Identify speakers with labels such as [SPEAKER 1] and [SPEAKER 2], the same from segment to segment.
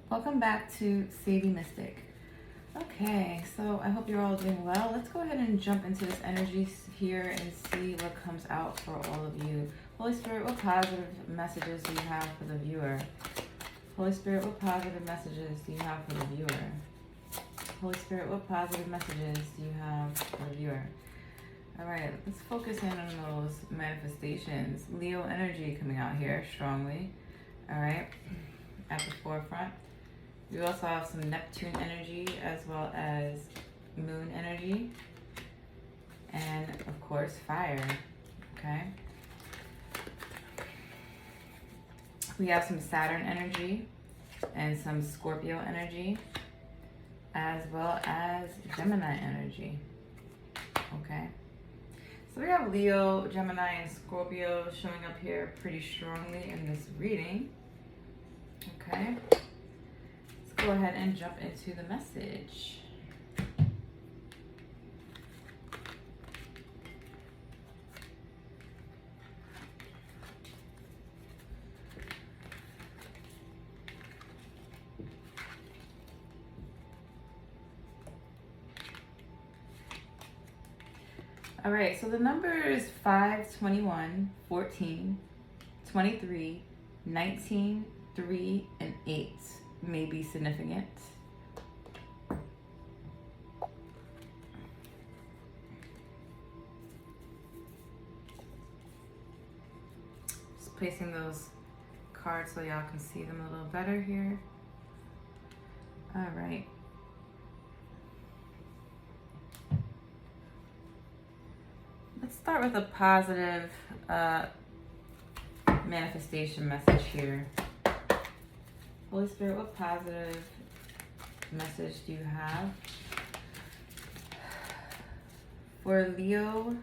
[SPEAKER 1] Welcome back to Sadie Mystic. Okay, so I hope you're all doing well. Let's go ahead and jump into this energy here and see what comes out for all of you. Holy Spirit, what positive messages do you have for the viewer? Holy Spirit, what positive messages do you have for the viewer? Holy Spirit, what positive messages do you have for the viewer? All right, let's focus in on those manifestations. Leo energy coming out here strongly. All right, at the forefront. We also have some Neptune energy as well as moon energy. And of course, fire. Okay. We have some Saturn energy and some Scorpio energy as well as Gemini energy. Okay. So we have Leo, Gemini, and Scorpio showing up here pretty strongly in this reading. Okay. Go ahead and jump into the message. All right, so the numbers 5, 21, 14, 23, 19, 3, and 8 may be significant. Just placing those cards so y'all can see them a little better here. All right. Let's start with a positive manifestation message here. Holy Spirit, what positive message do you have for Leo,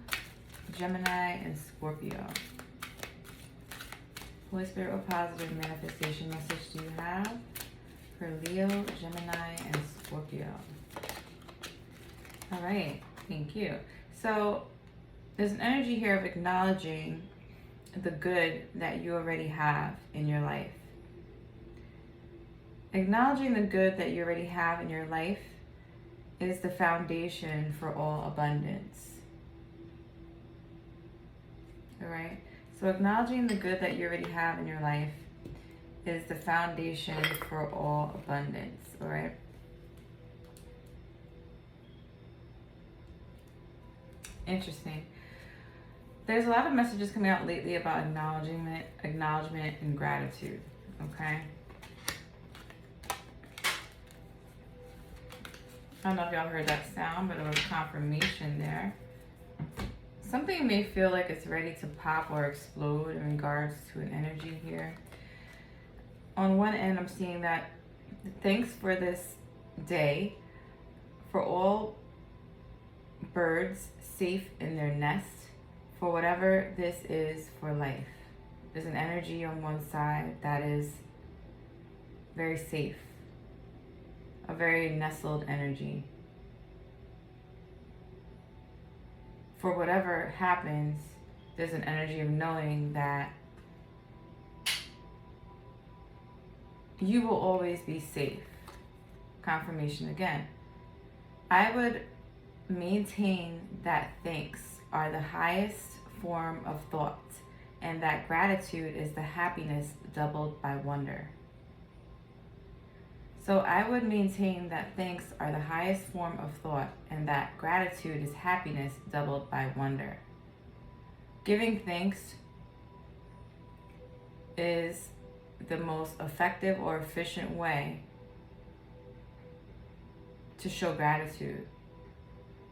[SPEAKER 1] Gemini, and Scorpio? Holy Spirit, what positive manifestation message do you have for Leo, Gemini, and Scorpio? All right, thank you. So there's an energy here of acknowledging the good that you already have in your life. Acknowledging the good that you already have in your life is the foundation for all abundance. All right? So acknowledging the good that you already have in your life is the foundation for all abundance. All right? Interesting. There's a lot of messages coming out lately about acknowledgement and gratitude. Okay? I don't know if y'all heard that sound, but it was confirmation there. Something may feel like it's ready to pop or explode in regards to an energy here. On one end, I'm seeing that thanks for this day, for all birds safe in their nest, for whatever this is for life. There's an energy on one side that is very safe. A very nestled energy. For whatever happens, there's an energy of knowing that you will always be safe. Confirmation again. I would maintain that thanks are the highest form of thought, and that gratitude is the happiness doubled by wonder. So I would maintain that thanks are the highest form of thought and that gratitude is happiness doubled by wonder. Giving thanks is the most effective or efficient way to show gratitude,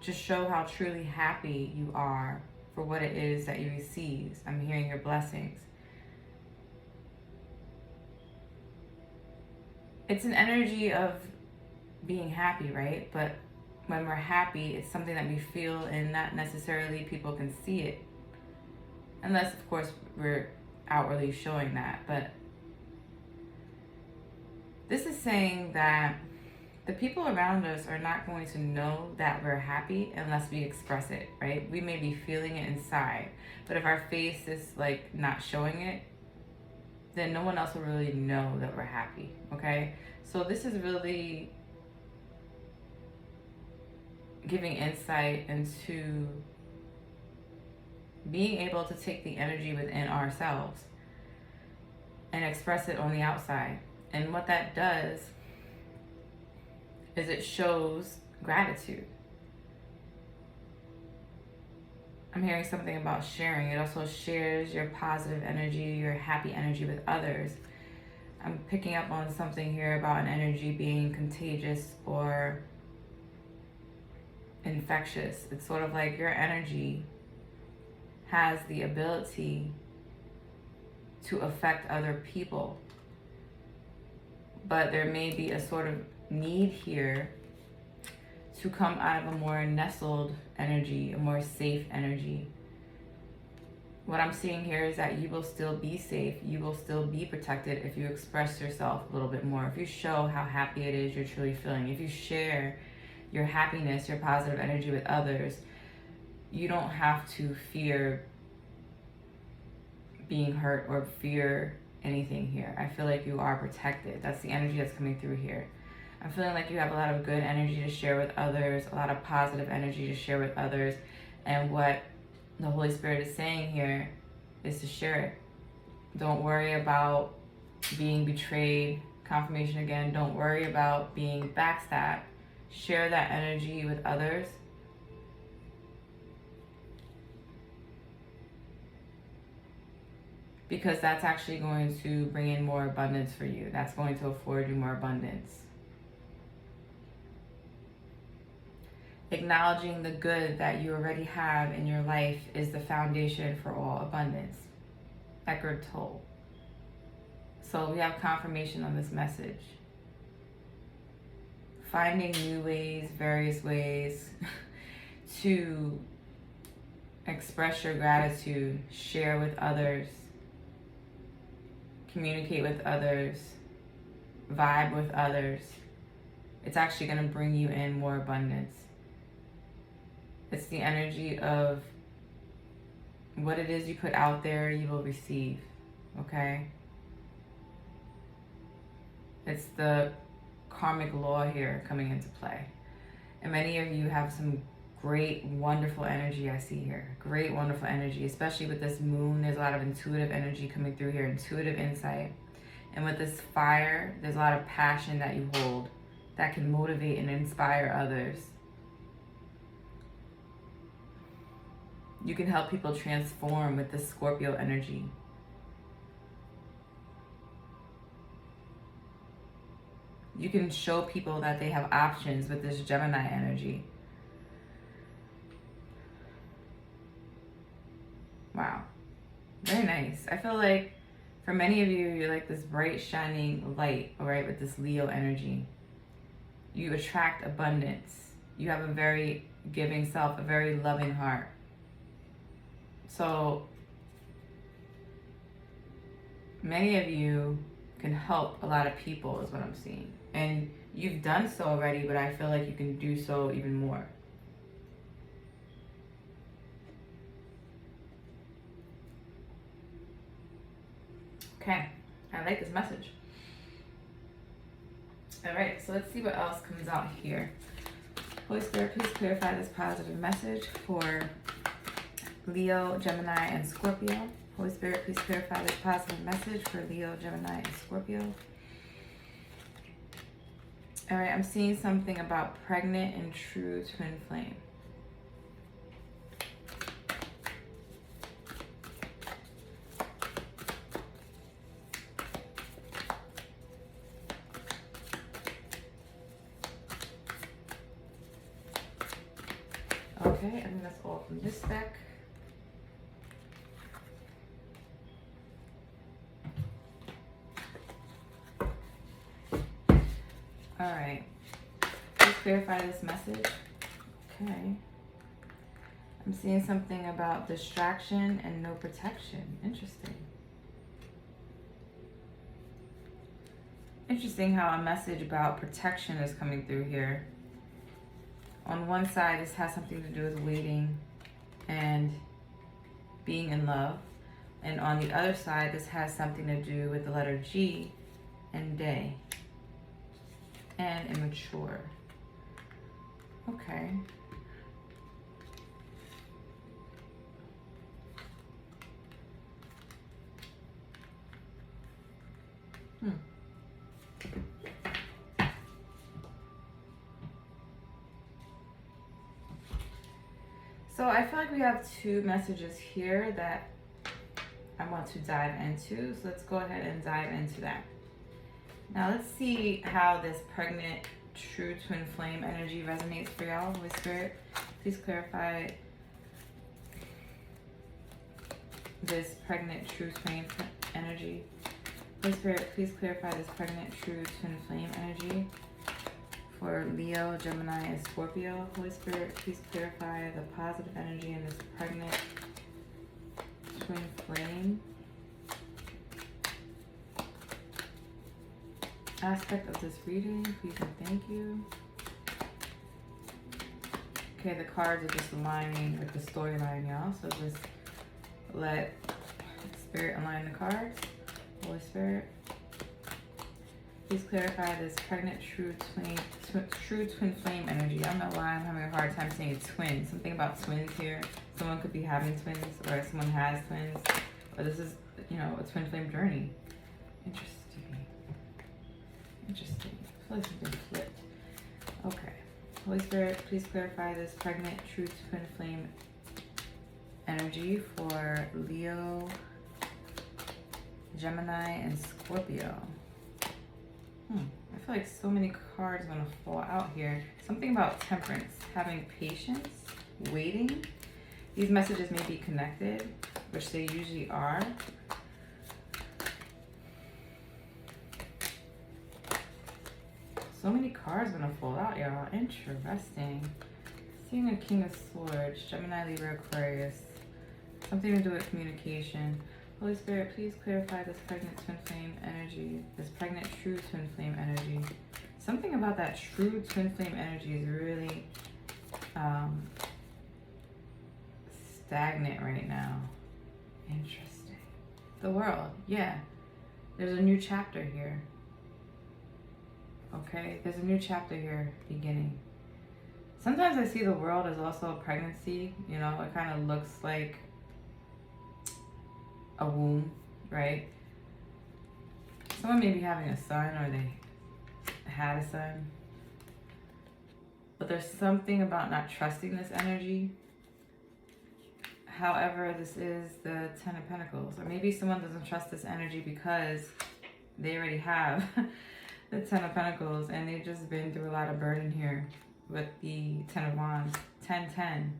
[SPEAKER 1] to show how truly happy you are for what it is that you receive. I'm hearing your blessings. It's an energy of being happy, right? But when we're happy, it's something that we feel and not necessarily people can see it. Unless, of course, we're outwardly showing that. But this is saying that the people around us are not going to know that we're happy unless we express it, right? We may be feeling it inside. But if our face is like not showing it, then no one else will really know that we're happy, okay? So this is really giving insight into being able to take the energy within ourselves and express it on the outside. And what that does is it shows gratitude. I'm hearing something about sharing. It also shares your positive energy, your happy energy with others. I'm picking up on something here about an energy being contagious or infectious. It's sort of like your energy has the ability to affect other people. But there may be a sort of need here to come out of a more nestled energy, a more safe energy. What I'm seeing here is that you will still be safe, you will still be protected if you express yourself a little bit more, if you show how happy it is you're truly feeling, if you share your happiness, your positive energy with others. You don't have to fear being hurt or fear anything here. I feel like you are protected. That's the energy that's coming through here. I'm feeling like you have a lot of good energy to share with others, a lot of positive energy to share with others. And what the Holy Spirit is saying here is to share it. Don't worry about being betrayed. Confirmation again, don't worry about being backstabbed. Share that energy with others. Because that's actually going to bring in more abundance for you. That's going to afford you more abundance. Acknowledging the good that you already have in your life is the foundation for all abundance. Eckhart Tolle. So we have confirmation on this message. Finding new ways, various ways to express your gratitude, share with others, communicate with others, vibe with others. It's actually going to bring you in more abundance. It's the energy of what it is you put out there, you will receive, okay? It's the karmic law here coming into play. And many of you have some great, wonderful energy I see here. Great, wonderful energy, especially with this moon. There's a lot of intuitive energy coming through here, intuitive insight. And with this fire, there's a lot of passion that you hold that can motivate and inspire others. You can help people transform with this Scorpio energy. You can show people that they have options with this Gemini energy. Wow. Very nice. I feel like for many of you, you're like this bright, shining light, all right, with this Leo energy. You attract abundance. You have a very giving self, a very loving heart. So many of you can help a lot of people is what I'm seeing. And you've done so already, but I feel like you can do so even more. Okay, I like this message. All right, so let's see what else comes out here. Holy Spirit, please clarify this positive message for Leo, Gemini, and Scorpio. Holy Spirit, please clarify this positive message for Leo, Gemini, and Scorpio. All right, I'm seeing something about pregnant and true twin flame. Okay, I think that's all from this deck. All right, please clarify this message. Okay. I'm seeing something about distraction and no protection. Interesting. Interesting how a message about protection is coming through here. On one side, this has something to do with waiting and being in love. And on the other side, this has something to do with the letter G and day and immature. Okay. So I feel like we have two messages here that I want to dive into. So let's go ahead and dive into that. Now let's see how this pregnant true twin flame energy resonates for y'all. Holy Spirit, please clarify this pregnant true twin energy. Holy Spirit, please clarify this pregnant true twin flame energy for Leo, Gemini, and Scorpio. Holy Spirit, please clarify the positive energy in this pregnant twin flame aspect of this reading. Please and thank you. Okay, the cards are just aligning with the storyline, y'all. So just let Spirit align the cards. Holy Spirit, please clarify this pregnant true twin flame energy. I don't know why I'm having a hard time saying twin. Something about twins here. Someone could be having twins, or someone has twins, or this is, you know, a twin flame journey. Interesting. Interesting. I feel like something flipped. Okay. Holy Spirit, please clarify this pregnant true twin flame energy for Leo, Gemini, and Scorpio. I feel like so many cards are going to fall out here. Something about temperance, having patience, waiting. These messages may be connected, which they usually are. So many cards are going to fall out, y'all. Interesting. Seeing a King of Swords, Gemini, Libra, Aquarius. Something to do with communication. Holy Spirit, please clarify this pregnant twin flame energy, this pregnant true twin flame energy. Something about that true twin flame energy is really stagnant right now. Interesting. The world, yeah. There's a new chapter here. Okay, there's a new chapter here beginning. Sometimes I see the world as also a pregnancy. You know, it kind of looks like a womb, right? Someone may be having a son, or they had a son. But there's something about not trusting this energy. However, this is the Ten of Pentacles. Or maybe someone doesn't trust this energy because they already have the Ten of Pentacles and they've just been through a lot of burden here with the Ten of Wands. 10-10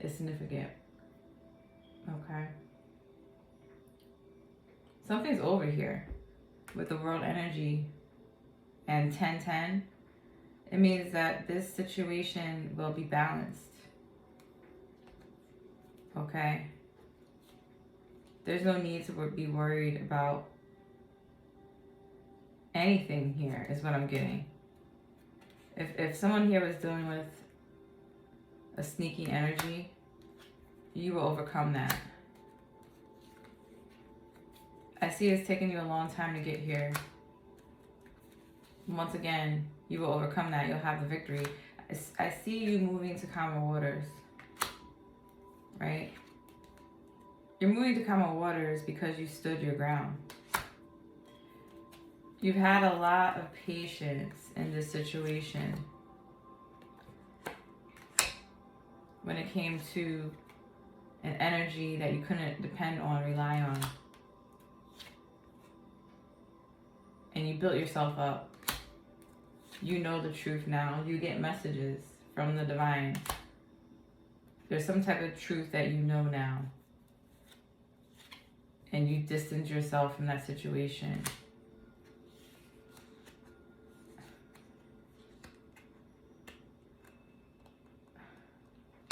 [SPEAKER 1] is significant. Okay. Something's over here with the world energy and 10-10. It means that this situation will be balanced. Okay? There's no need to be worried about anything here, is what I'm getting. If someone here was dealing with a sneaky energy, you will overcome that. I see it's taking you a long time to get here. Once again, you will overcome that. You'll have the victory. I see you moving to calmer waters, right? You're moving to calmer waters because you stood your ground. You've had a lot of patience in this situation when it came to an energy that you couldn't depend on, rely on. And you built yourself up. You know the truth now. You get messages from the divine. There's some type of truth that you know now. And you distance yourself from that situation.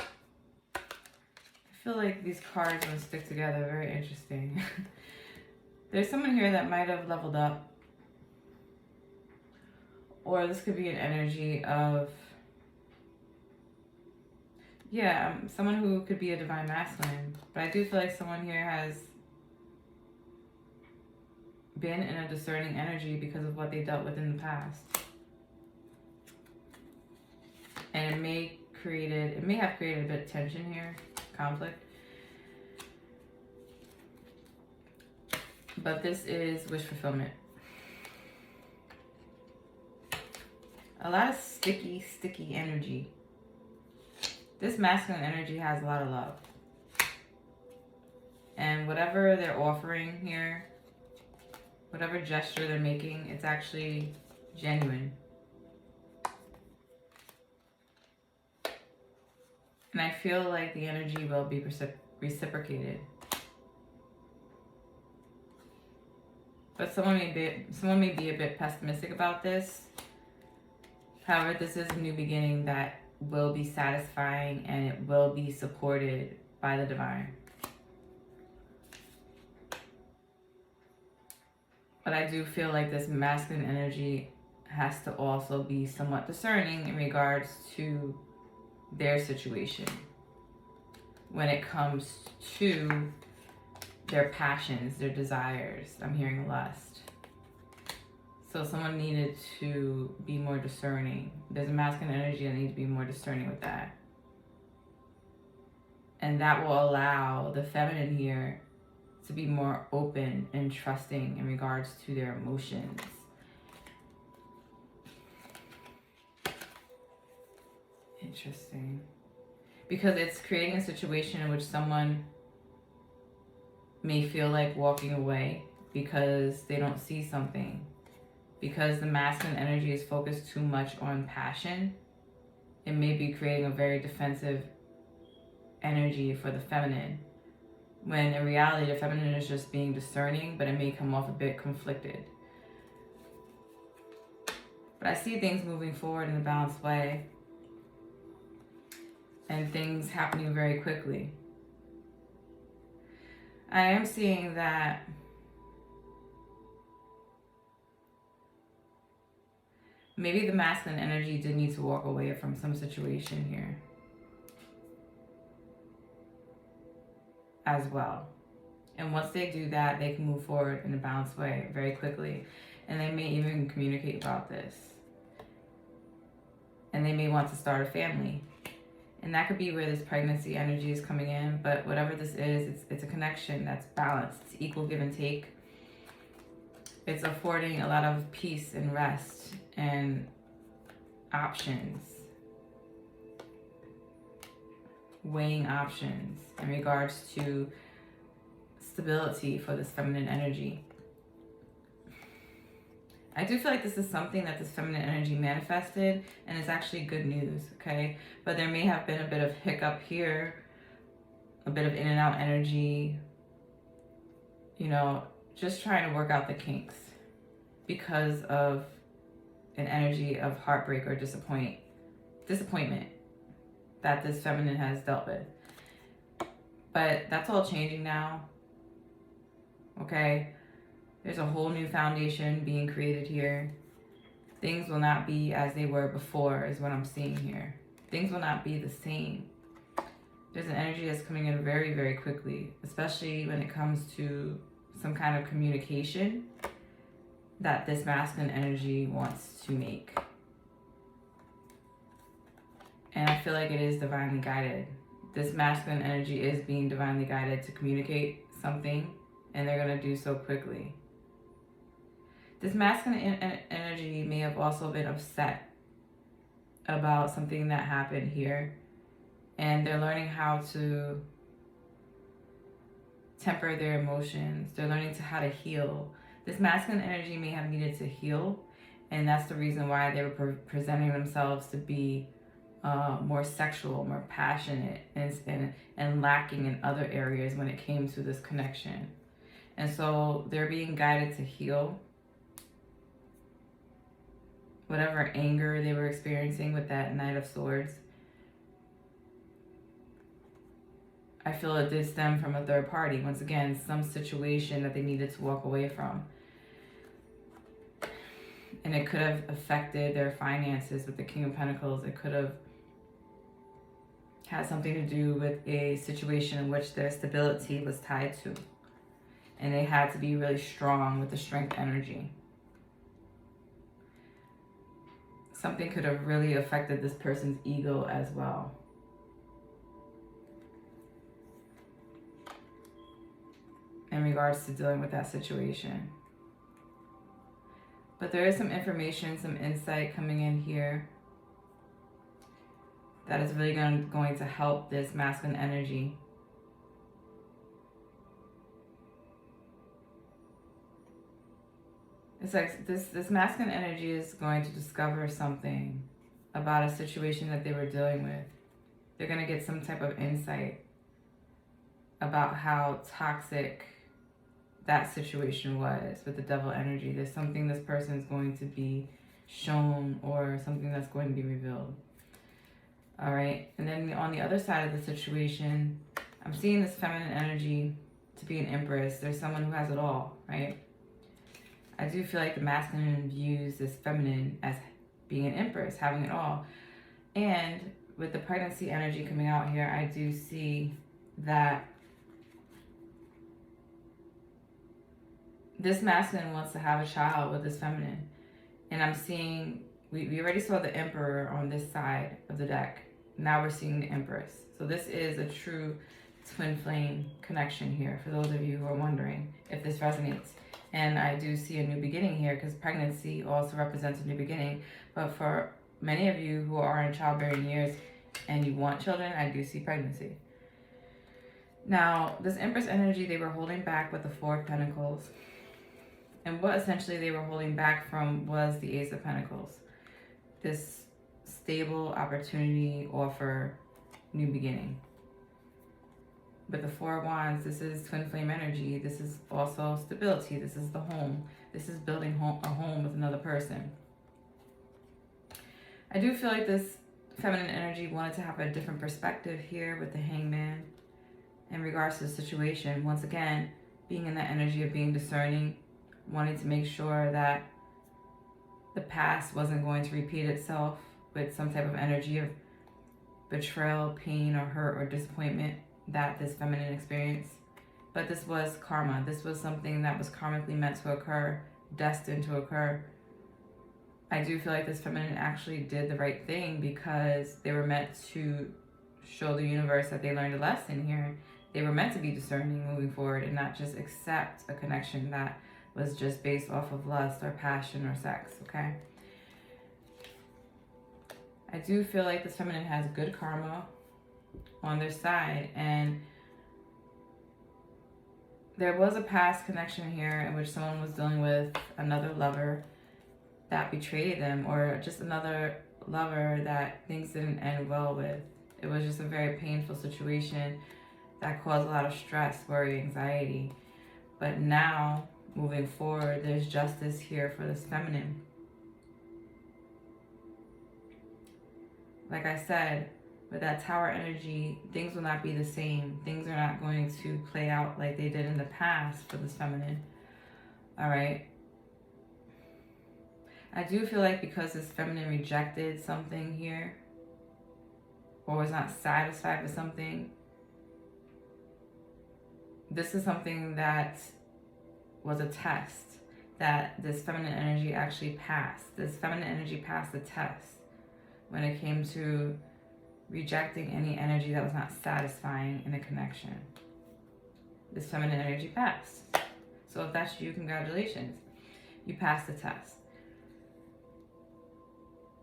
[SPEAKER 1] I feel like these cards are going to stick together. Very interesting. There's someone here that might have leveled up. Or this could be an energy of, someone who could be a divine masculine. But I do feel like someone here has been in a discerning energy because of what they dealt with in the past. And it may have created a bit of tension here, conflict. But this is wish fulfillment. A lot of sticky energy. This masculine energy has a lot of love. And whatever they're offering here, whatever gesture they're making, it's actually genuine. And I feel like the energy will be reciprocated. But someone may be a bit pessimistic about this. However, this is a new beginning that will be satisfying and it will be supported by the divine. But I do feel like this masculine energy has to also be somewhat discerning in regards to their situation when it comes to their passions, their desires. I'm hearing lust. So someone needed to be more discerning. There's a masculine energy that needs to be more discerning with that. And that will allow the feminine here to be more open and trusting in regards to their emotions. Interesting. Because it's creating a situation in which someone may feel like walking away because they don't see something. Because the masculine energy is focused too much on passion, it may be creating a very defensive energy for the feminine. When in reality, the feminine is just being discerning, but it may come off a bit conflicted. But I see things moving forward in a balanced way. And things happening very quickly. I am seeing that maybe the masculine energy did need to walk away from some situation here as well. And once they do that, they can move forward in a balanced way very quickly. And they may even communicate about this. And they may want to start a family. And that could be where this pregnancy energy is coming in. But whatever this is, it's a connection that's balanced. It's equal give and take. It's affording a lot of peace and rest and options. Weighing options in regards to stability for this feminine energy. I do feel like this is something that this feminine energy manifested, and it's actually good news, okay? But there may have been a bit of hiccup here, a bit of in and out energy, you know, just trying to work out the kinks because of an energy of heartbreak or disappointment that this feminine has dealt with. But that's all changing now, okay? There's a whole new foundation being created here. Things will not be as they were before is what I'm seeing here. Things will not be the same. There's an energy that's coming in very, very quickly, especially when it comes to some kind of communication that this masculine energy wants to make. And I feel like it is divinely guided. This masculine energy is being divinely guided to communicate something, and they're going to do so quickly. This masculine energy may have also been upset about something that happened here, and they're learning how to temper their emotions. They're learning how to heal. This masculine energy may have needed to heal, and that's the reason why they were presenting themselves to be more sexual, more passionate, and lacking in other areas when it came to this connection. And so they're being guided to heal whatever anger they were experiencing with that Knight of Swords. I feel it did stem from a third party. Once again, some situation that they needed to walk away from. And it could have affected their finances with the King of Pentacles. It could have had something to do with a situation in which their stability was tied to. and they had to be really strong with the strength energy. Something could have really affected this person's ego as well. In regards to dealing with that situation. But there is some information, some insight coming in here that is really going to help this masculine energy. It's like this masculine energy is going to discover something about a situation that they were dealing with. They're going to get some type of insight about how toxic that situation was with the devil energy. There's something this person is going to be shown, or something that's going to be revealed. All right. And then on the other side of the situation, I'm seeing this feminine energy to be an empress. There's someone who has it all, right? I do feel like the masculine views this feminine as being an empress, having it all. And with the pregnancy energy coming out here, I do see that this masculine wants to have a child with this feminine. And I'm seeing, we already saw the emperor on this side of the deck. Now we're seeing the empress. So this is a true twin flame connection here, for those of you who are wondering if this resonates. And I do see a new beginning here, because pregnancy also represents a new beginning. But for many of you who are in childbearing years and you want children, I do see pregnancy. Now, this Empress energy, they were holding back with the Four of Pentacles. And what essentially they were holding back from was the Ace of Pentacles. This stable opportunity, offer, new beginning. But the Four of Wands, this is twin flame energy. This is also stability. This is the home. This is building a home with another person. I do feel like this feminine energy wanted to have a different perspective here with the Hangman in regards to the situation. Once again, being in that energy of being discerning, wanting to make sure that the past wasn't going to repeat itself with some type of energy of betrayal, pain, or hurt, or disappointment that this feminine experienced. But this was karma. This was something that was karmically meant to occur, destined to occur. I do feel like this feminine actually did the right thing, because they were meant to show the universe that they learned a lesson here. They were meant to be discerning moving forward and not just accept a connection that was just based off of lust or passion or sex, okay? I do feel like this feminine has good karma on their side, and there was a past connection here in which someone was dealing with another lover that betrayed them, or just another lover that things didn't end well with. It was just a very painful situation that caused a lot of stress, worry, anxiety. But now, moving forward, there's justice here for this feminine. Like I said, with that Tower energy, things will not be the same. Things are not going to play out like they did in the past for this feminine. All right. I do feel like because this feminine rejected something here, or was not satisfied with something, this is something that was a test that this feminine energy actually passed. This feminine energy passed the test when it came to rejecting any energy that was not satisfying in a connection. This feminine energy passed. So if that's you, congratulations. You passed the test.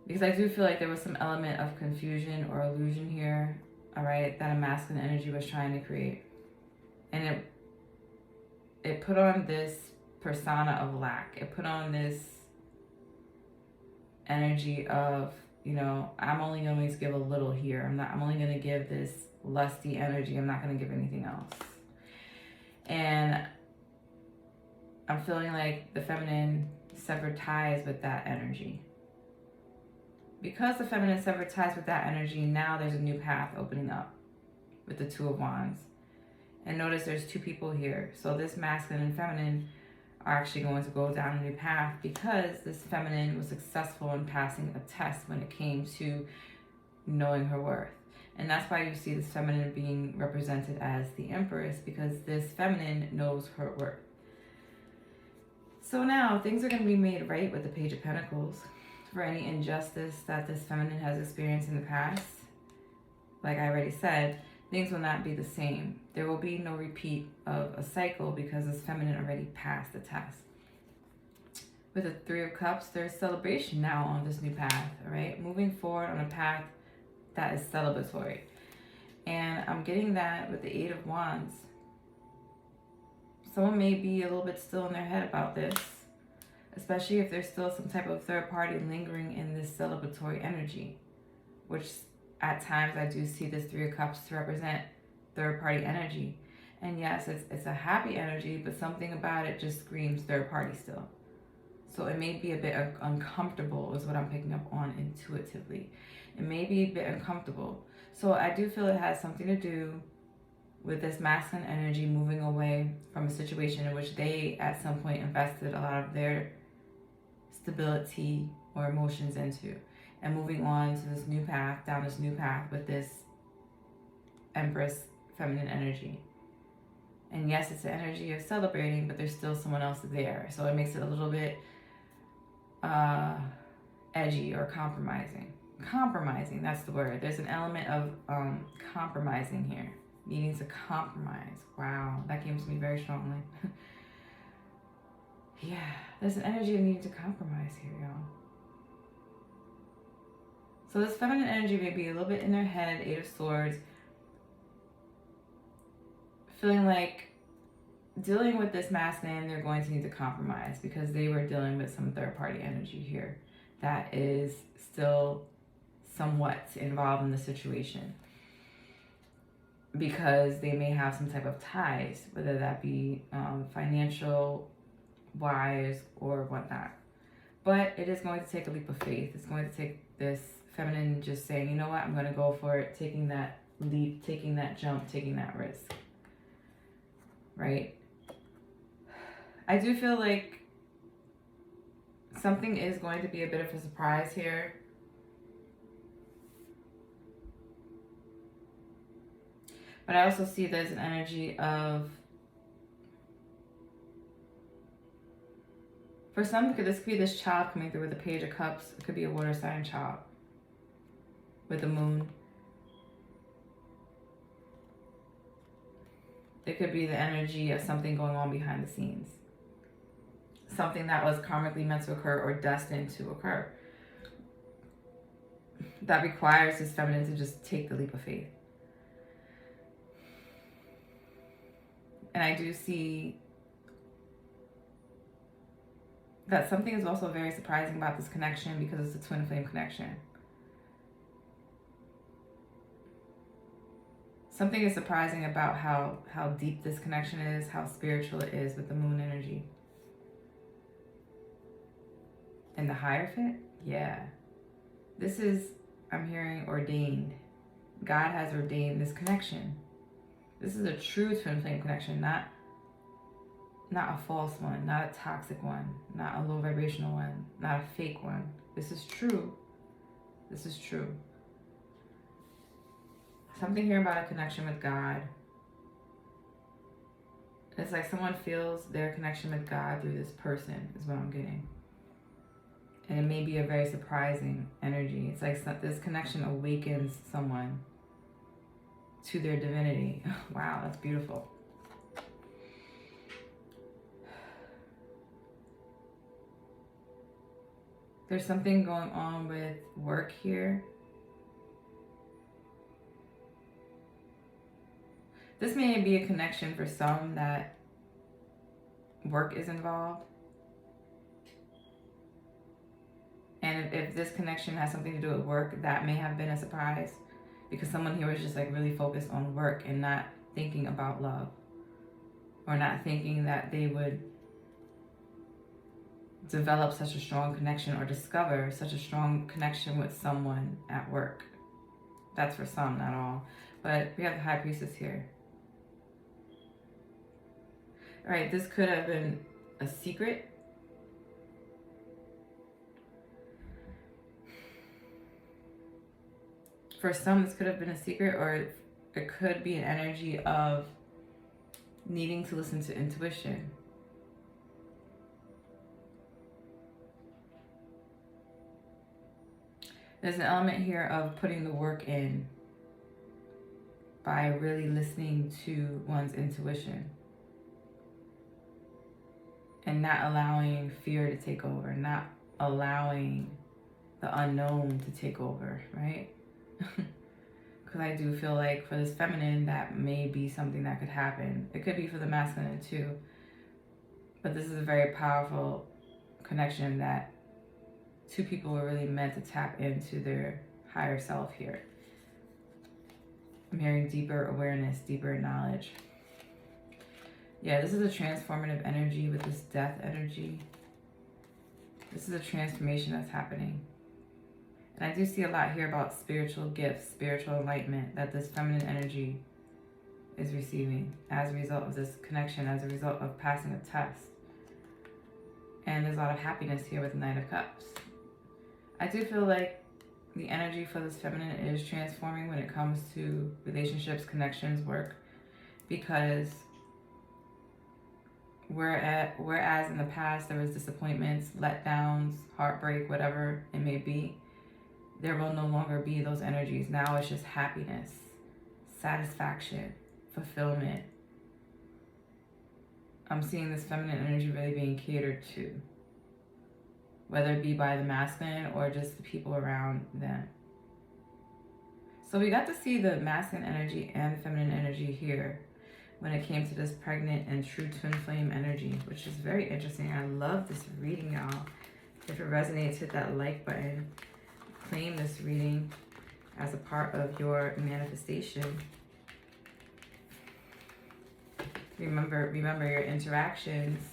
[SPEAKER 1] Because I do feel like there was some element of confusion or illusion here, all right, that a masculine energy was trying to create. And it put on this persona of lack. It put on this energy of, you know, I'm only going to give a little here. I'm only going to give this lusty energy. I'm not going to give anything else. And I'm feeling like the feminine severed ties with that energy. Because the feminine severed ties with that energy, now there's a new path opening up with the Two of Wands. And notice there's two people here. So this masculine and feminine are actually going to go down a new path, because this feminine was successful in passing a test when it came to knowing her worth. And that's why you see this feminine being represented as the Empress, because this feminine knows her worth. So now things are going to be made right with the Page of Pentacles for any injustice that this feminine has experienced in the past. Like I already said, things will not be the same. There will be no repeat of a cycle because this feminine already passed the test. With the Three of Cups, there's celebration now on this new path, all right? Moving forward on a path that is celebratory. And I'm getting that with the Eight of Wands. Someone may be a little bit still in their head about this, especially if there's still some type of third party lingering in this celebratory energy, which at times I do see this Three of Cups to represent third party energy. And yes, it's a happy energy, but something about it just screams third party still. So it may be a bit uncomfortable is what I'm picking up on intuitively. It may be a bit uncomfortable. So I do feel it has something to do with this masculine energy moving away from a situation in which they at some point invested a lot of their stability or emotions into, and moving on to this new path, down this new path with this Empress feminine energy. And yes, it's the energy of celebrating, but there's still someone else there. So it makes it a little bit edgy or compromising. Compromising, that's the word. There's an element of compromising here. Needing to compromise. Wow, that came to me very strongly. Yeah, there's an energy of needing to compromise here, y'all. So this feminine energy may be a little bit in their head, Eight of Swords, feeling like dealing with this masculine, they're going to need to compromise because they were dealing with some third party energy here that is still somewhat involved in the situation, because they may have some type of ties, whether that be financial wise or whatnot. But it is going to take a leap of faith. It's going to take this feminine just saying, you know what, I'm going to go for it, taking that leap, taking that jump, taking that risk, right? I do feel like something is going to be a bit of a surprise here. But I also see there's an energy of, for some, this could be this child coming through with the Page of Cups. It could be a water sign child with the moon. It could be the energy of something going on behind the scenes. Something that was karmically meant to occur or destined to occur. That requires this feminine to just take the leap of faith. And I do see that something is also very surprising about this connection because it's a twin flame connection. Something is surprising about how deep this connection is, how spiritual it is with the moon energy. And the Hierophant? Yeah. This is, I'm hearing, ordained. God has ordained this connection. This is a true twin flame connection, not a false one, not a toxic one, not a low vibrational one, not a fake one. This is true. This is true. Something here about a connection with God. It's like someone feels their connection with God through this person is what I'm getting. And it may be a very surprising energy. It's like this connection awakens someone to their divinity. Wow, that's beautiful. There's something going on with work here. This may be a connection for some that work is involved. And if this connection has something to do with work, that may have been a surprise. Because someone here was just like really focused on work and not thinking about love. Or not thinking that they would develop such a strong connection or discover such a strong connection with someone at work. That's for some, not all. But we have the High Priestess here. All right, this could have been a secret. For some, this could have been a secret, or it could be an energy of needing to listen to intuition. There's an element here of putting the work in by really listening to one's intuition and not allowing fear to take over, not allowing the unknown to take over, right? Because I do feel like for this feminine, that may be something that could happen. It could be for the masculine too. But this is a very powerful connection that two people are really meant to tap into their higher self here. I'm hearing deeper awareness, deeper knowledge. Yeah, this is a transformative energy with this death energy. This is a transformation that's happening. And I do see a lot here about spiritual gifts, spiritual enlightenment that this feminine energy is receiving as a result of this connection, as a result of passing a test. And there's a lot of happiness here with the Knight of Cups. I do feel like the energy for this feminine is transforming when it comes to relationships, connections, work, because whereas in the past there was disappointments, letdowns, heartbreak, whatever it may be, there will no longer be those energies. Now it's just happiness, satisfaction, fulfillment. I'm seeing this feminine energy really being catered to, whether it be by the masculine or just the people around them. So we got to see the masculine energy and the feminine energy here when it came to this pregnant and true twin flame energy, which is very interesting. I love this reading, y'all. If it resonates, hit that like button. Claim this reading as a part of your manifestation. Remember your interactions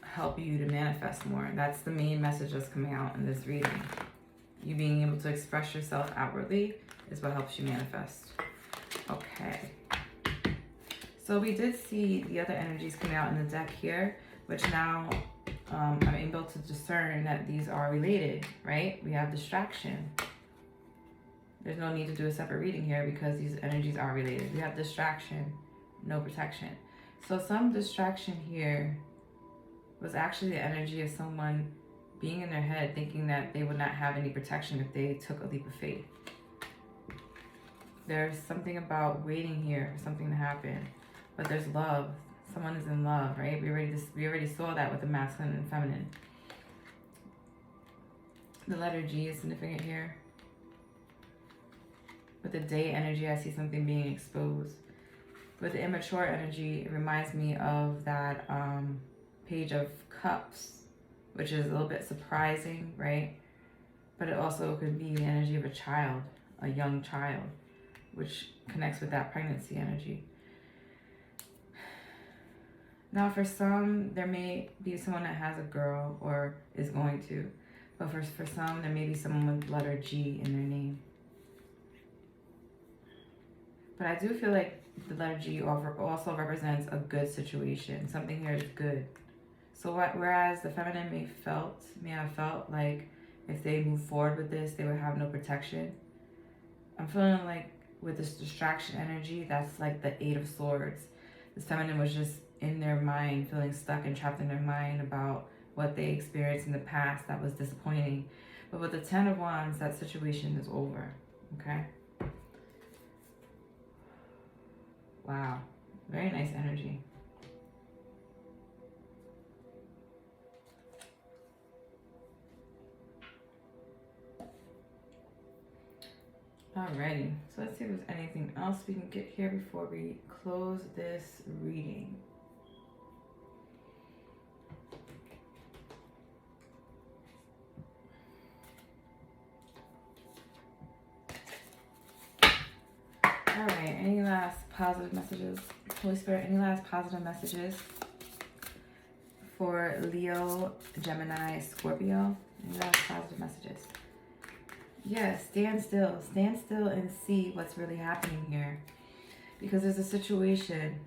[SPEAKER 1] help you to manifest more. That's the main message that's coming out in this reading. You being able to express yourself outwardly is what helps you manifest. Okay. So we did see the other energies coming out in the deck here, which now I'm able to discern that these are related, right? We have distraction. There's no need to do a separate reading here because these energies are related. We have distraction, no protection. So some distraction here was actually the energy of someone being in their head thinking that they would not have any protection if they took a leap of faith. There's something about waiting here for something to happen, but there's love. Someone is in love, right? We already saw that with the masculine and feminine. The letter G is significant here. With the day energy, I see something being exposed. With the immature energy, it reminds me of that Page of Cups, which is a little bit surprising, right? But it also could be the energy of a child, a young child, which connects with that pregnancy energy. Now, for some, there may be someone that has a girl or is going to, but for some, there may be someone with letter G in their name. But I do feel like the letter G also represents a good situation. Something here is good. So whereas the feminine may have felt like if they move forward with this, they would have no protection. I'm feeling like with this distraction energy, that's like the Eight of Swords. This feminine was just in their mind, feeling stuck and trapped in their mind about what they experienced in the past that was disappointing. But with the Ten of Wands, that situation is over, okay? Wow, very nice energy. Alrighty, so let's see if there's anything else we can get here before we close this reading. Alright, any last positive messages? Holy Spirit, any last positive messages for Leo, Gemini, Scorpio? Any last positive messages? Yes, stand still and see what's really happening here. Because there's a situation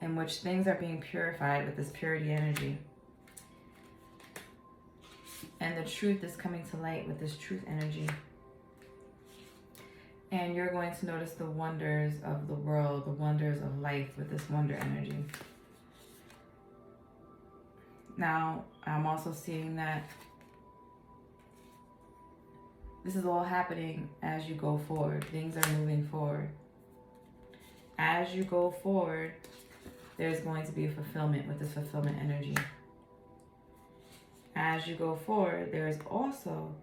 [SPEAKER 1] in which things are being purified with this purity energy. And the truth is coming to light with this truth energy. And you're going to notice the wonders of the world, the wonders of life with this wonder energy. Now, I'm also seeing that This is all happening as you go forward. Things are moving forward. As you go forward, there's going to be a fulfillment with this fulfillment energy. As you go forward, there is also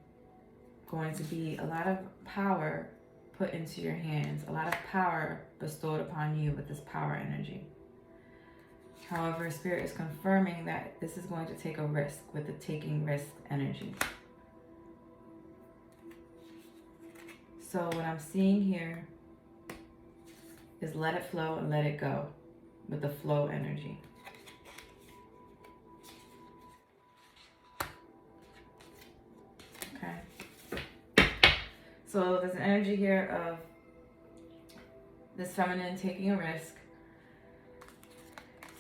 [SPEAKER 1] going to be a lot of power put into your hands, a lot of power bestowed upon you with this power energy. However, Spirit is confirming that this is going to take a risk with the taking risk energy. So what I'm seeing here is let it flow and let it go with the flow energy. Okay. So there's an energy here of this feminine taking a risk,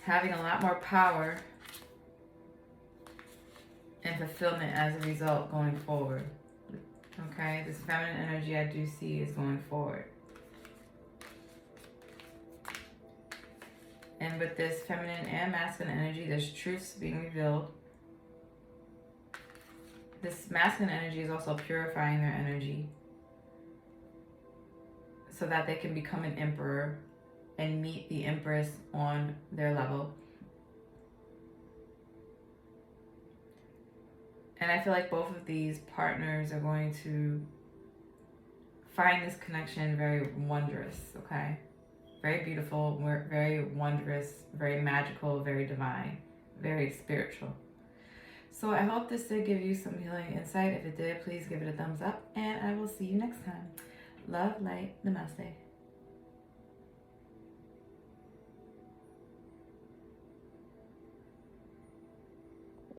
[SPEAKER 1] having a lot more power and fulfillment as a result going forward. Okay, this feminine energy I do see is going forward. And with this feminine and masculine energy, there's truths being revealed. This masculine energy is also purifying their energy so that they can become an emperor and meet the empress on their level. And I feel like both of these partners are going to find this connection very wondrous, okay? Very beautiful, very wondrous, very magical, very divine, very spiritual. So I hope this did give you some healing insight. If it did, please give it a thumbs up, and I will see you next time. Love, light, namaste.